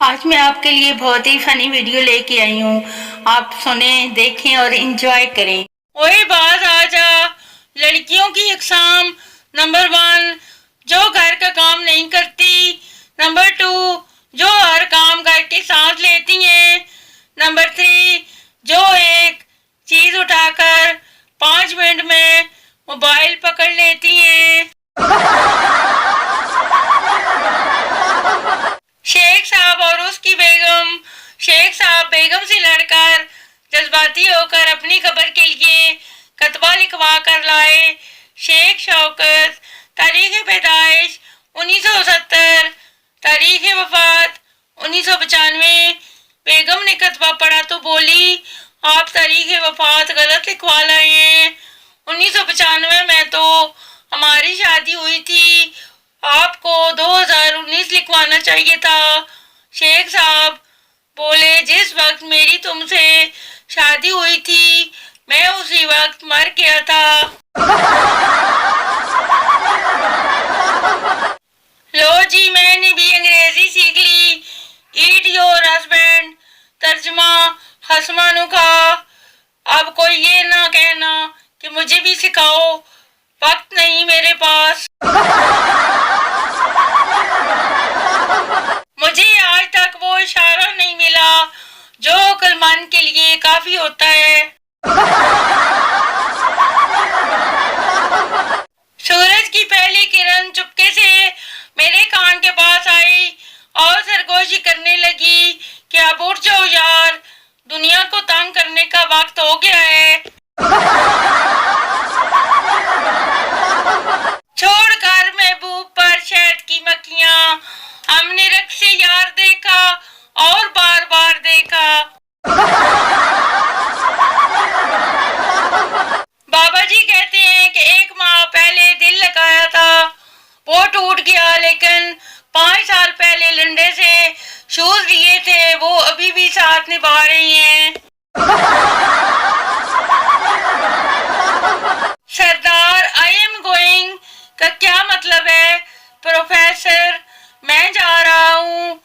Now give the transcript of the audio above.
आज मैं आपके लिए बहुत ही फनी वीडियो लेके आई हूँ। आप सुने, देखें और एंजॉय करें। ओए बाज आजा, लड़कियों की एग्जाम नंबर 1, जो घर का काम नहीं करती। नंबर 2, जो हर काम करके सांस लेती हैं। नंबर 3, जो एक चीज उठाकर 5 मिनट में मोबाइल पकड़ लेती हैं। शेख साहब और उसकी बेगम। शेख साहब बेगम से लड़कर जज्बाती होकर अपनी खबर के लिए कतबा लिखवा कर लाए। शेख शौकत, तारीख पैदाइश 1970, तारीख वफात 1995। बेगम ने कतबा पढ़ा तो बोली, आप तारीख वफात गलत लिखवा लाए हैं। 1995 में तो हमारी शादी हुई थी, आपको 2019 लिखवाना चाहिए था। शेख साहब बोले, जिस वक्त मेरी तुमसे शादी हुई थी मैं उसी वक्त मर गया था। लो जी, मैंने भी अंग्रेजी सीख ली। ईट योर हस्बैंड, तर्जमा हसमानु का। अब कोई ये ना कहना कि मुझे भी सिखाओ, वक्त नहीं मेरे पास। मुझे आज तक वो इशारा नहीं मिला जो अक्लमंद के लिए काफी होता है। सूरज की पहली किरण चुपके से मेरे कान के पास आई और सरगोशी करने लगी कि अब उठ जाओ यार, दुनिया को तंग करने का वक्त हो गया है। छोड़कर महबूब पर शहद की मक्खियां, हमने रख से यार देखा और बार बार देखा। बाबा जी कहते हैं कि एक माह पहले दिल लगाया था, वो टूट गया, लेकिन 5 साल पहले लंडे से शूज लिए थे, वो अभी भी साथ निभा रही हैं। सरदार आई एम गोइंग का क्या मतलब है? प्रोफेसर, मैं जा रहा हूँ।